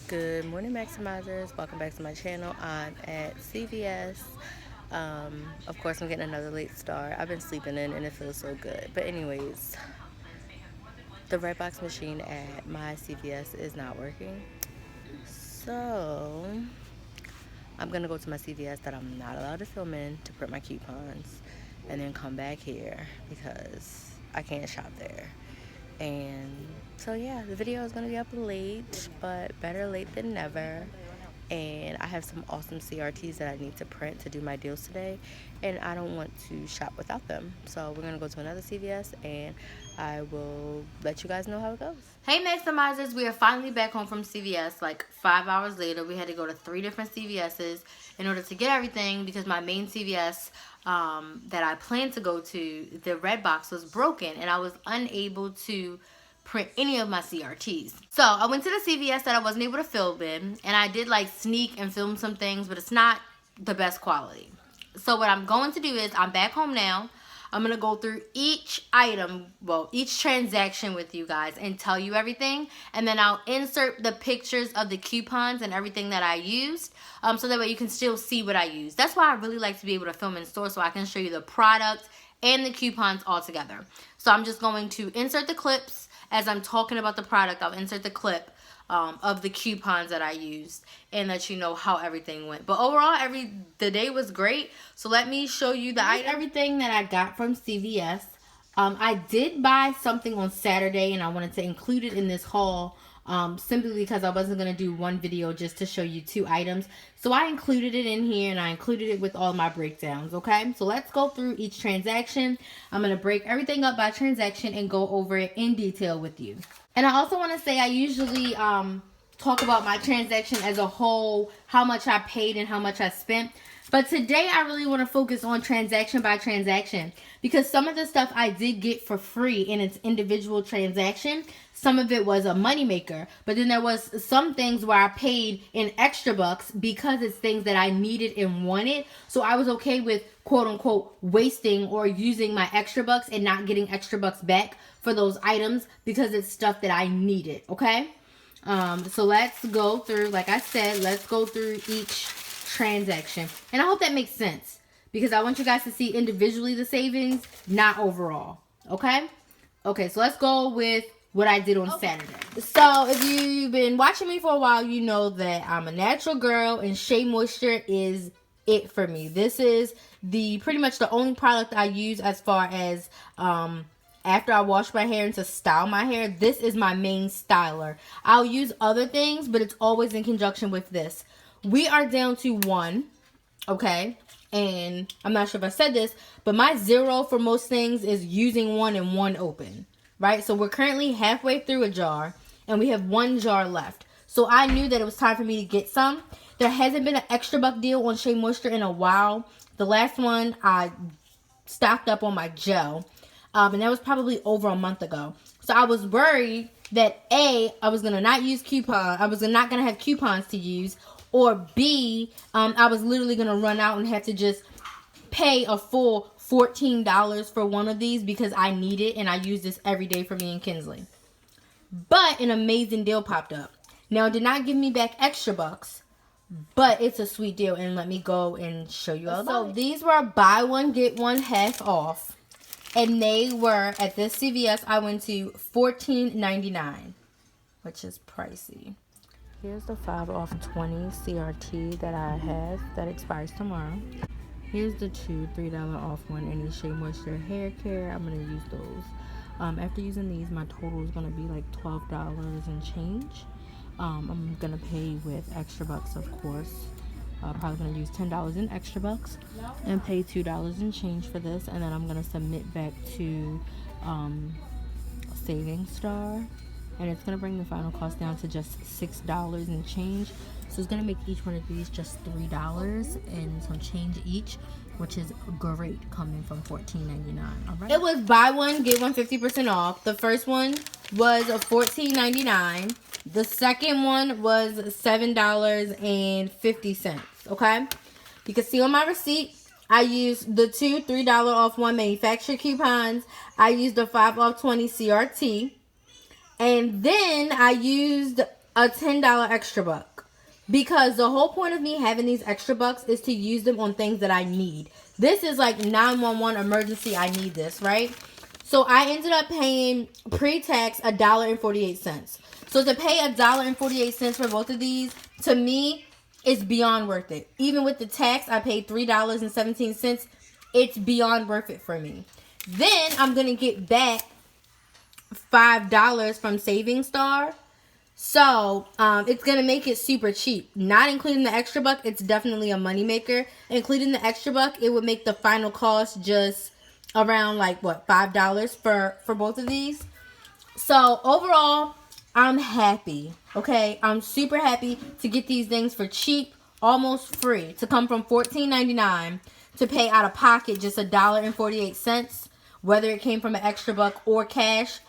Good morning, Maximizers. Welcome back to my channel. I'm at CVS. Of course, I'm getting another late start. I've been sleeping in and it feels so good. But anyways, the red box machine at my CVS is not working. So I'm going to go to my CVS that I'm not allowed to film in to print my coupons and then come back here because I can't shop there. And so yeah, the video is going to be up late, but better late than never. And I have some awesome CRTs that I need to print to do my deals today, and I don't want to shop without them. So we're going to go to another CVS and I will let you guys know how it goes. Hey Maximizers, we are finally back home from CVS like 5 hours later. We had to go to 3 different CVS's in order to get everything because my main CVS that I planned to go to, the red box was broken and I was unable to print any of my CRTs. So I went to the CVS that I wasn't able to film in, and I did like sneak and film some things, but it's not the best quality. So what I'm going to do is, I'm back home now. I'm going to go through each item, well, each transaction with you guys and tell you everything. And then I'll insert the pictures of the coupons and everything that I used, so that way you can still see what I used. That's why I really like to be able to film in store, so I can show you the product and the coupons all together. So I'm just going to insert the clips. As I'm talking about the product, I'll insert the clip of the coupons that I used and let you know how everything went. But overall, the day was great. So let me show you everything that I got from CVS. I did buy something on Saturday and I wanted to include it in this haul. Simply because I wasn't going to do one video just to show you 2 items. So I included it in here and I included it with all my breakdowns, okay? So let's go through each transaction. I'm going to break everything up by transaction and go over it in detail with you. And I also want to say I usually talk about my transaction as a whole, how much I paid and how much I spent. But today I really want to focus on transaction by transaction because some of the stuff I did get for free in its individual transaction. Some of it was a moneymaker, but then there was some things where I paid in extra bucks because it's things that I needed and wanted. So I was okay with quote unquote wasting or using my extra bucks and not getting extra bucks back for those items because it's stuff that I needed, okay? So let's go through, like I said, let's go through each transaction. And I hope that makes sense because I want you guys to see individually the savings, not overall, okay? Okay, so let's go with what I did on Saturday. So if you've been watching me for a while, you know that I'm a natural girl and Shea Moisture is it for me. This is pretty much the only product I use as far as after I wash my hair and to style my hair. This is my main styler. I'll use other things, but it's always in conjunction with this. We are down to 1, okay? And I'm not sure if I said this, but my 0 for most things is using 1 and 1 open. Right, so we're currently halfway through a jar, and we have 1 jar left. So I knew that it was time for me to get some. There hasn't been an extra buck deal on Shea Moisture in a while. The last one I stocked up on my gel, and that was probably over a month ago. So I was worried that A, I was gonna not use coupons. I was not gonna have coupons to use, or B, I was literally gonna run out and have to just pay a full $14 for one of these because I need it and I use this every day for me and Kinsley. But an amazing deal popped up. Now, it did not give me back extra bucks, but it's a sweet deal, and let me go and show you all about it. So these were buy one get one half off, and they were at this CVS I went to $14.99, which is pricey. Here's the 5 off 20 CRT that I have that expires tomorrow. Here's the 2 $3 off one any Shea Moisture hair care. I'm going to use those. After using these, my total is going to be like $12 and change. I'm going to pay with extra bucks, of course. Probably going to use $10 in extra bucks and pay $2 and change for this. And then I'm going to submit back to Savings Star. And it's going to bring the final cost down to just $6 and change. So it's going to make each one of these just $3 and some change each, which is great coming from $14.99. All right. It was buy one, get one 50% off. The first one was $14.99. The second one was $7.50. Okay. You can see on my receipt, I used the 2 $3 off one manufacturer coupons. I used the 5 off 20 CRT. And then I used a $10 extra buck. Because the whole point of me having these extra bucks is to use them on things that I need. This is like 911 emergency. I need this, right? So I ended up paying pre-tax $1.48. So to pay $1.48 for both of these, to me, is beyond worth it. Even with the tax, I paid $3.17. It's beyond worth it for me. Then I'm going to get back $5 from Saving Star. So, it's going to make it super cheap. Not including the extra buck, it's definitely a moneymaker. Including the extra buck, it would make the final cost just around like, what, $5 for both of these. So, overall, I'm happy, okay? I'm super happy to get these things for cheap, almost free. To come from $14.99 to pay out of pocket just $1.48, whether it came from an extra buck or cash,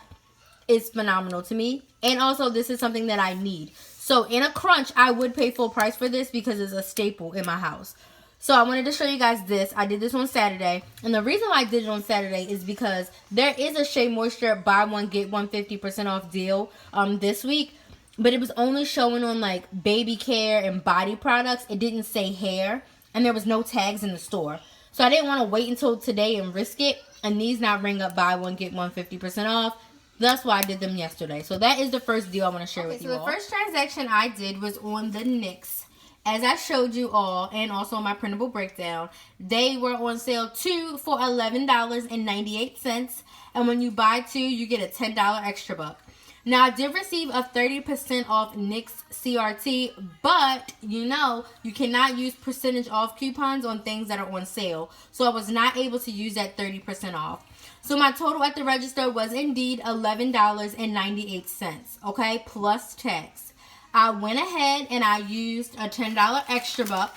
is phenomenal to me. And also, this is something that I need. So, in a crunch, I would pay full price for this because it's a staple in my house. So, I wanted to show you guys this. I did this on Saturday. And the reason why I did it on Saturday is because there is a Shea Moisture buy one, get one 50% off deal this week. But it was only showing on, like, baby care and body products. It didn't say hair. And there was no tags in the store. So, I didn't want to wait until today and risk it. And these not ring up buy one, get one 50% off. That's why I did them yesterday. So that is the first deal I want to share with you all. So the first transaction I did was on the NYX. As I showed you all, and also on my printable breakdown, they were on sale 2 for $11.98. And when you buy 2, you get a $10 extra buck. Now, I did receive a 30% off NYX CRT, but you know, you cannot use percentage off coupons on things that are on sale. So I was not able to use that 30% off. So my total at the register was indeed $11.98, okay, plus tax. I went ahead and I used a $10 extra buck.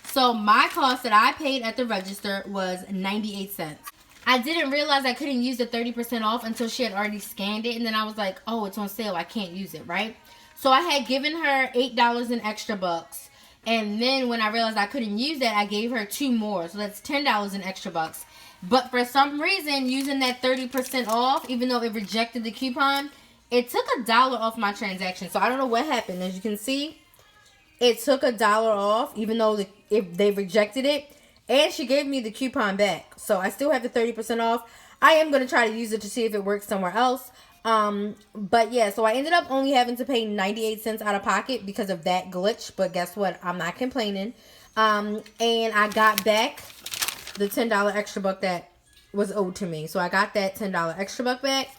So my cost that I paid at the register was 98 cents. I didn't realize I couldn't use the 30% off until she had already scanned it. And then I was like, oh, it's on sale. I can't use it, right? So I had given her $8 in extra bucks. And then when I realized I couldn't use that, I gave her 2 more. So that's $10 in extra bucks. But for some reason, using that 30% off, even though it rejected the coupon, it took $1 off my transaction. So I don't know what happened. As you can see, it took $1 off, even though if they rejected it. And she gave me the coupon back. So I still have the 30% off. I am going to try to use it to see if it works somewhere else. But yeah, so I ended up only having to pay 98 cents out of pocket because of that glitch. But guess what? I'm not complaining. And I got back the $10 extra buck that was owed to me. So I got that $10 extra buck back.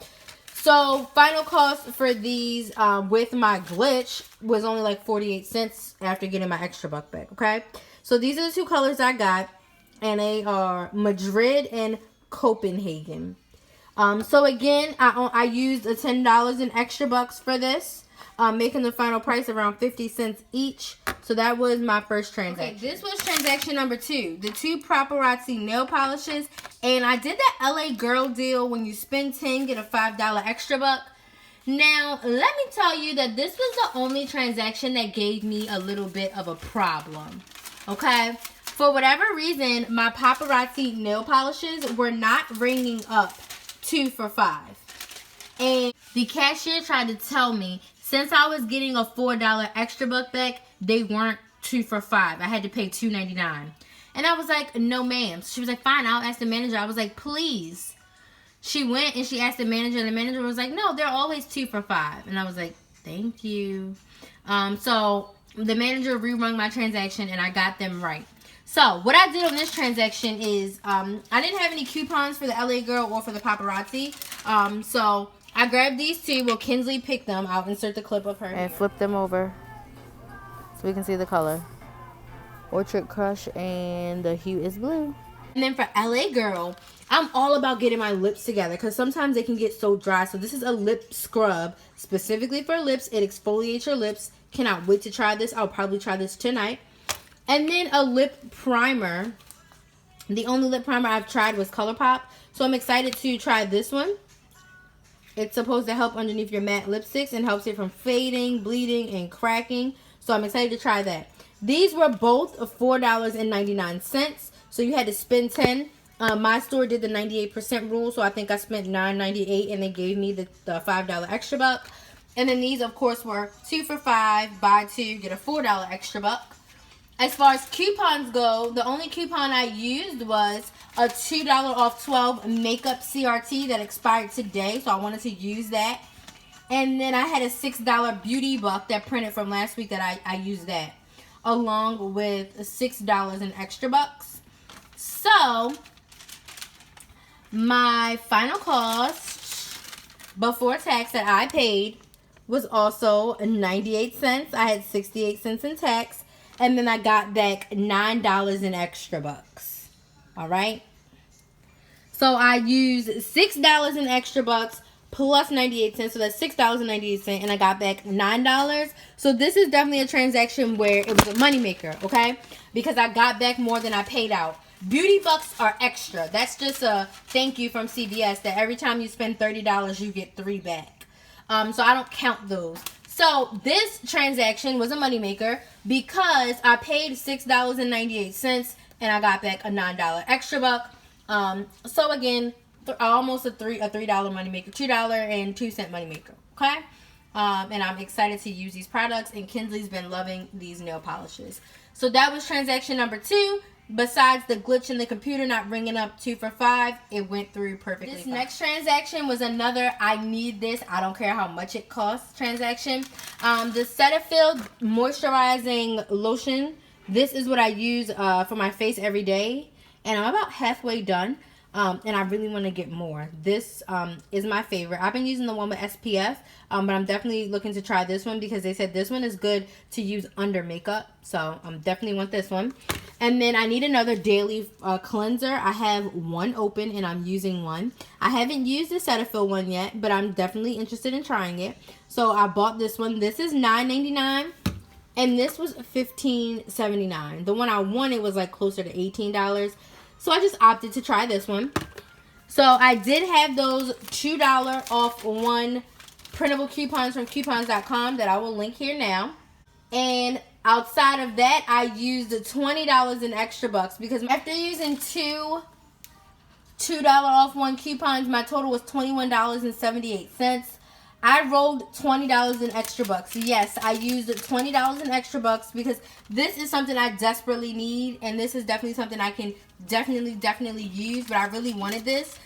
So final cost for these with my glitch was only like 48 cents after getting my extra buck back, okay? So these are the 2 colors I got, and they are Madrid and Copenhagen. So again, I used a $10 in extra bucks for this, making the final price around 50 cents each. So that was my first transaction. Okay, this was transaction number 2. The 2 Paparazzi nail polishes. And I did the LA Girl deal. When you spend 10, get a $5 extra buck. Now, let me tell you that this was the only transaction that gave me a little bit of a problem. Okay? For whatever reason, my Paparazzi nail polishes were not ringing up 2 for $5. And the cashier tried to tell me, since I was getting a $4 extra buck back, they weren't 2 for $5. I had to pay $2.99. And I was like, no, ma'am. She was like, fine, I'll ask the manager. I was like, please. She went and she asked the manager, and the manager was like, no, they're always 2 for $5. And I was like, thank you. So the manager rerun my transaction, and I got them right. So what I did on this transaction is I didn't have any coupons for the LA Girl or for the Paparazzi. So I grabbed these 2. Well, Kinsley picked them. I'll insert the clip of her. And flip them over so we can see the color. Orchard Crush, and the hue is blue. And then for LA Girl, I'm all about getting my lips together because sometimes they can get so dry. So this is a lip scrub specifically for lips. It exfoliates your lips. Cannot wait to try this. I'll probably try this tonight. And then a lip primer. The only lip primer I've tried was ColourPop. So I'm excited to try this one. It's supposed to help underneath your matte lipsticks and helps it from fading, bleeding, and cracking. So I'm excited to try that. These were both $4.99. So you had to spend 10. My store did the 98% rule. So I think I spent $9.98 and they gave me the $5 extra buck. And then these, of course, were 2 for $5, buy 2, get a $4 extra buck. As far as coupons go, the only coupon I used was a $2 off 12 makeup CRT that expired today, so I wanted to use that. And then I had a $6 beauty buck that printed from last week that I used that, along with $6 in extra bucks. So, my final cost before tax that I paid was also 98 cents. I had 68 cents in tax. And then I got back $9 in extra bucks. All right. So I used $6 in extra bucks plus 98 cents. So that's $6.98. And I got back $9. So this is definitely a transaction where it was a moneymaker. Okay. Because I got back more than I paid out. Beauty bucks are extra. That's just a thank you from CVS that every time you spend $30, you get 3 back. So I don't count those. So this transaction was a moneymaker because I paid $6.98 and I got back a $9 extra buck. So again, almost a $3 moneymaker, $2.02 moneymaker. Okay, and I'm excited to use these products. And Kinsley's been loving these nail polishes. So that was transaction number 2. Besides the glitch in the computer not ringing up 2 for $5, it went through perfectly. This next transaction was another I need this, I don't care how much it costs transaction. The Cetaphil moisturizing lotion. This is what I use for my face every day, and I'm about halfway done. And I really want to get more. This is my favorite. I've been using the one with SPF, but I'm definitely looking to try this one because they said this one is good to use under makeup. So I definitely want this one. And then I need another daily cleanser. I have one open and I'm using one. I haven't used the Cetaphil one yet, but I'm definitely interested in trying it. So I bought this one. This is $9.99 and this was $15.79. The one I wanted was like closer to $18. So I just opted to try this one. So I did have those $2 off 1 printable coupons from coupons.com that I will link here now. And outside of that, I used $20 in extra bucks because after using $2 off 1 coupons, my total was $21.78. I rolled $20 in extra bucks. Yes, I used $20 in extra bucks because this is something I desperately need, and this is definitely something I can definitely use, but I really wanted this.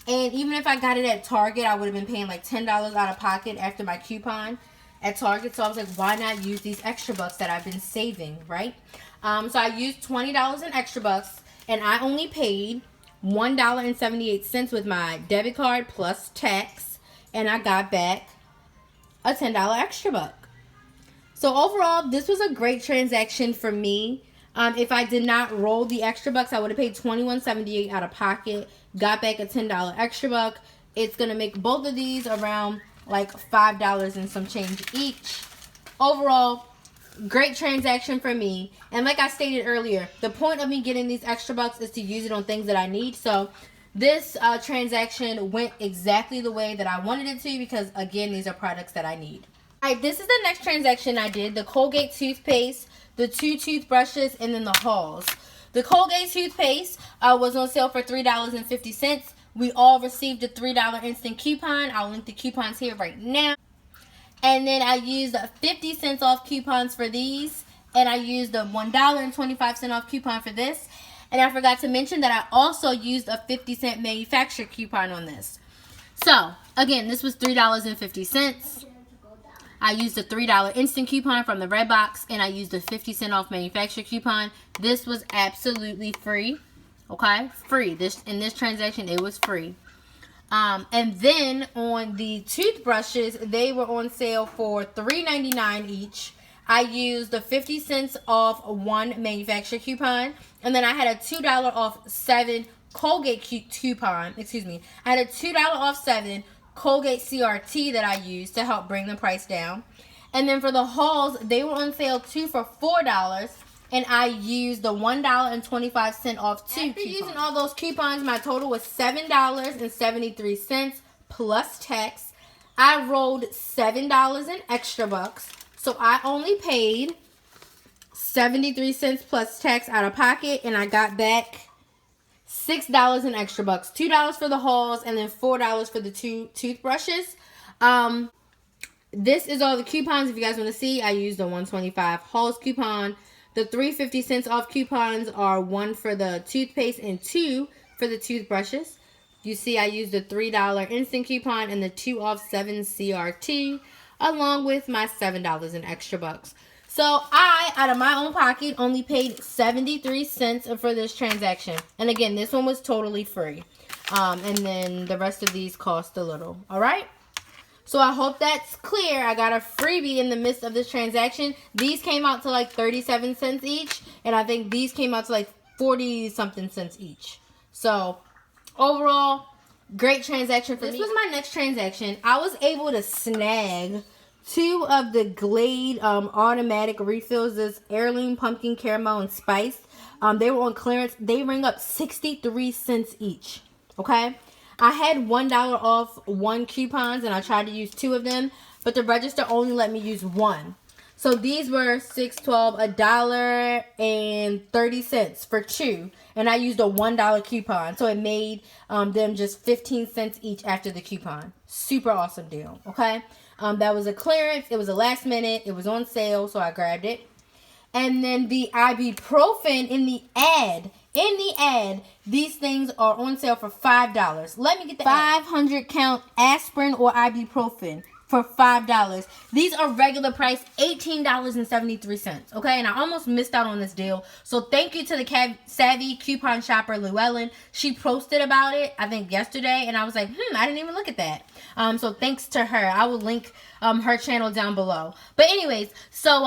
And even if I got it at Target, I would have been paying like $10 out of pocket after my coupon at Target. So I was like, why not use these extra bucks that I've been saving, right? So I used $20 in extra bucks, and I only paid $1.78 with my debit card plus tax. And I got back a $10 extra buck. So overall, this was a great transaction for me. If I did not roll the extra bucks, I would have paid $21.78 out of pocket. Got back a $10 extra buck. It's going to make both of these around like $5 and some change each. Overall, great transaction for me. And like I stated earlier, the point of me getting these extra bucks is to use it on things that I need. So this transaction went exactly the way that I wanted it to because, again, these are products that I need. All right, this is the next transaction I did. The Colgate toothpaste, the 2 toothbrushes, and then the Halls. The Colgate toothpaste was on sale for $3.50. We all received a $3 instant coupon. I'll link the coupons here right now. And then I used 50 cents off coupons for these. And I used a $1.25 off coupon for this. And I forgot to mention that I also used a 50-cent manufacturer coupon on this. So, again, this was $3.50. I used a $3 instant coupon from the Red Box, and I used a 50-cent off manufacturer coupon. This was absolutely free. Okay? Free. In this transaction, it was free. And then on the toothbrushes, they were on sale for $3.99 each. I used the 50 cents off 1 manufacturer coupon. And then I had a $2 off 7 Colgate coupon. Excuse me. I had a $2 off 7 Colgate CRT that I used to help bring the price down. And then for the Halls, they were on sale 2 for $4. And I used the $1.25 off 2 coupons. After using all those coupons, my total was $7.73 plus tax. I rolled $7 in extra bucks. So I only paid 73 cents plus tax out of pocket, and I got back $6 in extra bucks. $2 for the Halls, and then $4 for the 2 toothbrushes. This is all the coupons. If you guys want to see, I used the 125 Halls coupon. The 3.50 off coupons are 1 for the toothpaste and 2 for the toothbrushes. You see, I used the $3 instant coupon and the 2 off 7 CRT, along with my $7 in extra bucks. So I, out of my own pocket, only paid 73 cents for this transaction. And again, this one was totally free. And then the rest of these cost a little. All right? So I hope that's clear. I got a freebie in the midst of this transaction. These came out to like 37 cents each. And I think these came out to like 40-something cents each. So overall, great transaction for me. This was my next transaction. I was able to snag 2 of the Glade automatic refills. This heirloom pumpkin caramel and spice. They were on clearance. They ring up 63 cents each. Okay? I had $1 off 1 coupons and I tried to use 2 of them, but the register only let me use 1. So these were $6, $12, $1.30 for 2, and I used a $1 coupon, so it made them just 15 cents each after the coupon. Super awesome deal. Okay, that was a clearance. It was a last minute. It was on sale, so I grabbed it. And then the ibuprofen in the ad. These things are on sale for $5. Let me get the 500 count aspirin or ibuprofen for $5. These are regular price $18.73. Okay, and I almost missed out on this deal. So thank you to the savvy coupon shopper Llewellyn. She posted about it, I think yesterday, and I was like, I didn't even look at that. So thanks to her. I will link her channel down below. But anyways, so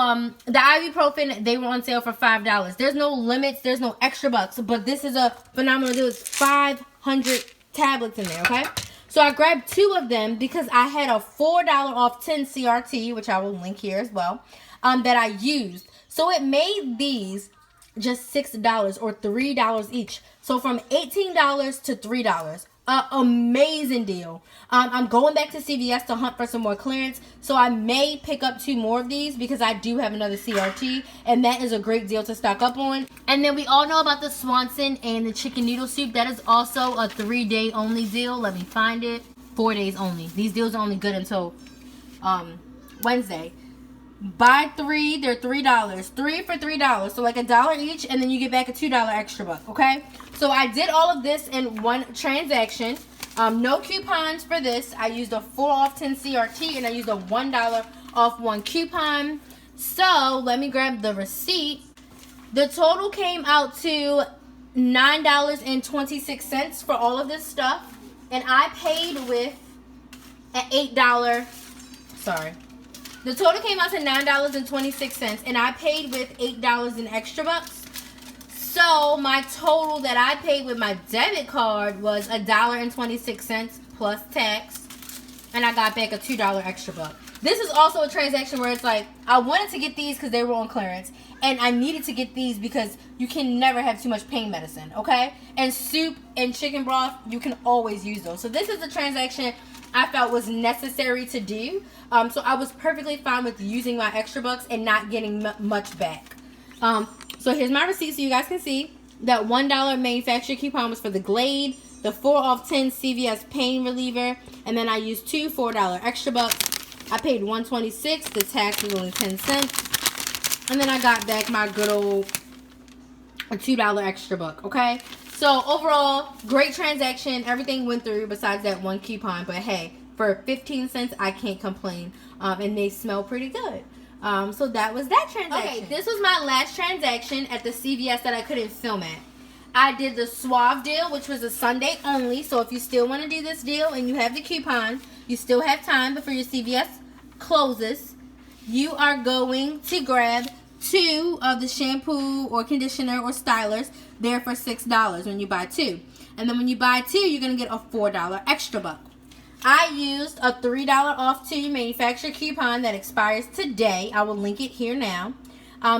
the ibuprofen, they were on sale for $5. There's no limits, there's no extra bucks, but this is a phenomenal deal. It's 500 tablets in there. Okay. So I grabbed 2 of them because I had a $4 off 10 CRT, which I will link here as well, that I used. So it made these just $6 or $3 each. So from $18 to $3. Amazing deal. I'm going back to CVS to hunt for some more clearance, so I may pick up 2 more of these because I do have another CRT, and that is a great deal to stock up on. And then we all know about the Swanson and the chicken noodle soup. That is also a 3-day only deal. Let me find it. 4 days only. These deals are only good until Wednesday. Buy 3, they're $3. 3 for $3, so like $1 each, and then you get back a $2 extra buck. Okay, so I did all of this in one transaction. No coupons for this. I used a 4 off 10 CRT, and I used a $1 off 1 coupon. So let me grab the receipt. The total came out to $9.26 for all of this stuff, and I paid with an $8. Sorry. The total came out to $9.26, and I paid with $8 in extra bucks. So my total that I paid with my debit card was $1.26 plus tax, and I got back a $2 extra buck. This is also a transaction where it's like, I wanted to get these because they were on clearance, and I needed to get these because you can never have too much pain medicine, okay? And soup and chicken broth, you can always use those. So this is a transaction I felt was necessary to do. So I was perfectly fine with using my extra bucks and not getting much back. So here's my receipt so you guys can see. That $1 manufacturer coupon was for the Glade, the 4 off 10 CVS pain reliever, and then I used 2 $4 extra bucks. I paid $1.26. The tax was only 10 cents. And then I got back my good old $2 extra buck, okay? So overall, great transaction. Everything went through besides that 1 coupon. But hey, for 15 cents, I can't complain. And they smell pretty good. So that was that transaction. Okay, this was my last transaction at the CVS that I couldn't film at. I did the Suave deal, which was a Sunday only. So if you still want to do this deal and you have the coupon, you still have time before your CVS closes. You are going to grab 2 of the shampoo or conditioner or stylers. They're for $6 when you buy 2. And then when you buy 2, you're going to get a $4 extra buck. I used a $3 off 2 manufacturer coupon that expires today. I will link it here now.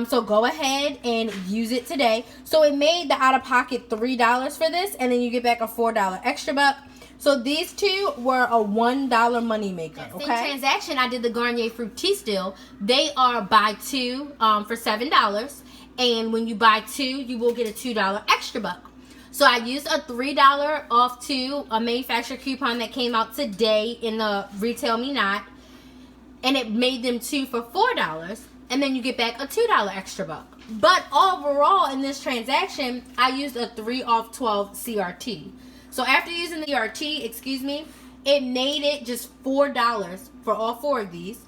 So go ahead and use it today. So it made the out-of-pocket $3 for this, and then you get back a $4 extra buck. So these 2 were a $1 moneymaker. Okay. Same transaction, I did the Garnier Fruit Tea Still. They are buy 2 for $7. And when you buy 2, you will get a $2 extra buck. So I used a $3 off 2, a manufacturer coupon that came out today in the Retail Me Not. and it made them 2 for $4, and then you get back a $2 extra buck. But overall in this transaction, I used a 3 off 12 CRT. So after using the CRT, it made it just $4 for all 4 of these.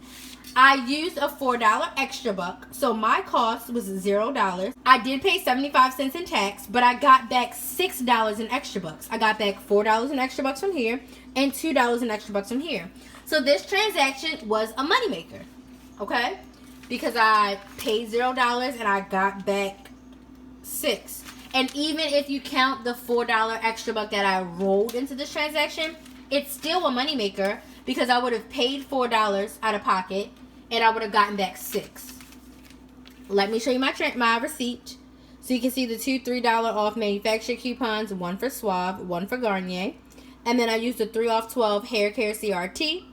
I used a $4 extra buck, so my cost was $0. I did pay 75 cents in tax, but I got back $6 in extra bucks. I got back $4 in extra bucks from here and $2 in extra bucks from here. So this transaction was a moneymaker, okay? Because I paid $0 and I got back $6. And even if you count the $4 extra buck that I rolled into this transaction, it's still a moneymaker because I would have paid $4 out of pocket and I would have gotten back $6. Let me show you my receipt. So you can see the 2 $3 off manufacturer coupons, one for Suave, one for Garnier. And then I used a 3 off 12 haircare CRT.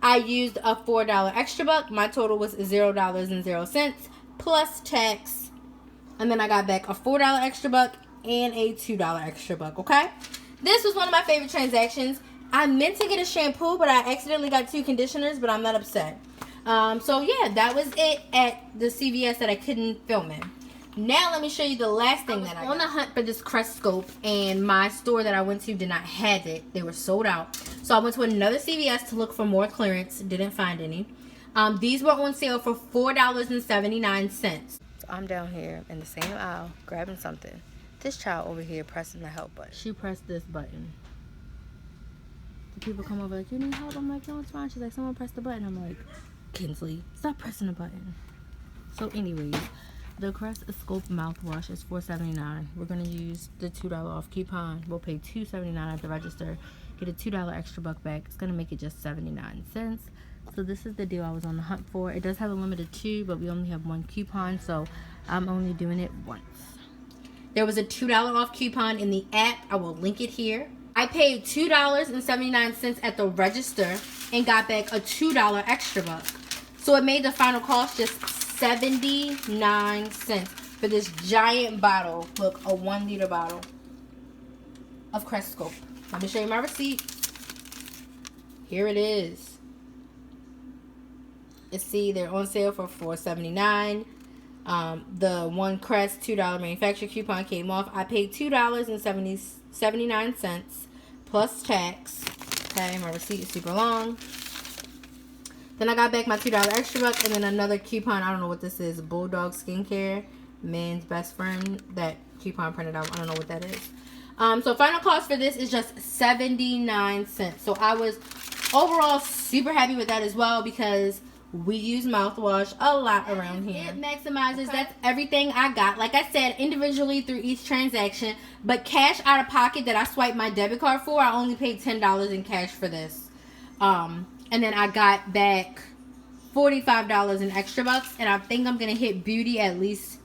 I used a $4 extra buck. My total was $0.00 plus tax. And then I got back a $4 extra buck and a $2 extra buck, okay? This was one of my favorite transactions. I meant to get a shampoo, but I accidentally got 2 conditioners, but I'm not upset. So yeah, that was it at the CVS that I couldn't film in. Now let me show you the last thing that I got. On the hunt for this Crest scope, and my store that I went to did not have it. They were sold out. So I went to another CVS to look for more clearance. Didn't find any. These were on sale for $4.79. So I'm down here in the same aisle grabbing something. This child over here pressing the help button. She pressed this button. The people come over like, you need help? I'm like, no, it's fine. She's like, someone pressed the button. I'm like, Kinsley, stop pressing the button. So anyways, the Crest Scope mouthwash is $4.79. We're going to use the $2 off coupon. We'll pay $2.79 at the register. Get a $2 extra buck back. It's going to make it just 79 cents. So this is the deal I was on the hunt for. It does have a limit of 2, but we only have 1 coupon, so I'm only doing it once. There was a $2 off coupon in the app. I will link it here. I paid $2.79 at the register and got back a $2 extra buck. So it made the final cost just 79 cents for this giant bottle. Look, a 1 liter bottle of Crest Scope. Let me show you my receipt. Here it is. You see, they're on sale for $4.79. The one Crest $2 manufacturer coupon came off. I paid $2.79 plus tax. Okay, my receipt is super long. Then I got back my $2 extra buck and then another coupon. I don't know what this is. Bulldog Skincare, man's best friend. That coupon printed out. I don't know what that is. So final cost for this is just 79 cents. So I was overall super happy with that as well because we use mouthwash a lot around here. It maximizes. Okay. That's everything I got. Like I said, individually through each transaction. But cash out of pocket that I swiped my debit card for, I only paid $10 in cash for this. And then I got back $45 in extra bucks. And I think I'm going to hit beauty at least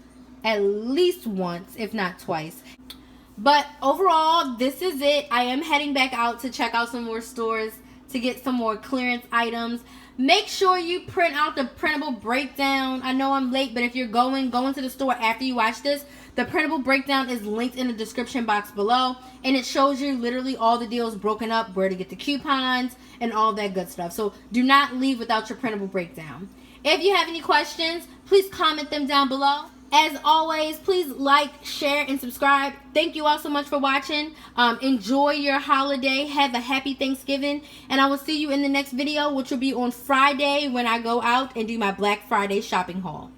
once, if not twice. But overall, this is it. I am heading back out to check out some more stores to get some more clearance items. Make sure you print out the printable breakdown. I know I'm late, but if you're going to the store after you watch this, the printable breakdown is linked in the description box below. And it shows you literally all the deals broken up, where to get the coupons, and all that good stuff. So do not leave without your printable breakdown. If you have any questions, please comment them down below. As always, please like, share, and subscribe. Thank you all so much for watching. Enjoy your holiday. Have a happy Thanksgiving. And I will see you in the next video, which will be on Friday when I go out and do my Black Friday shopping haul.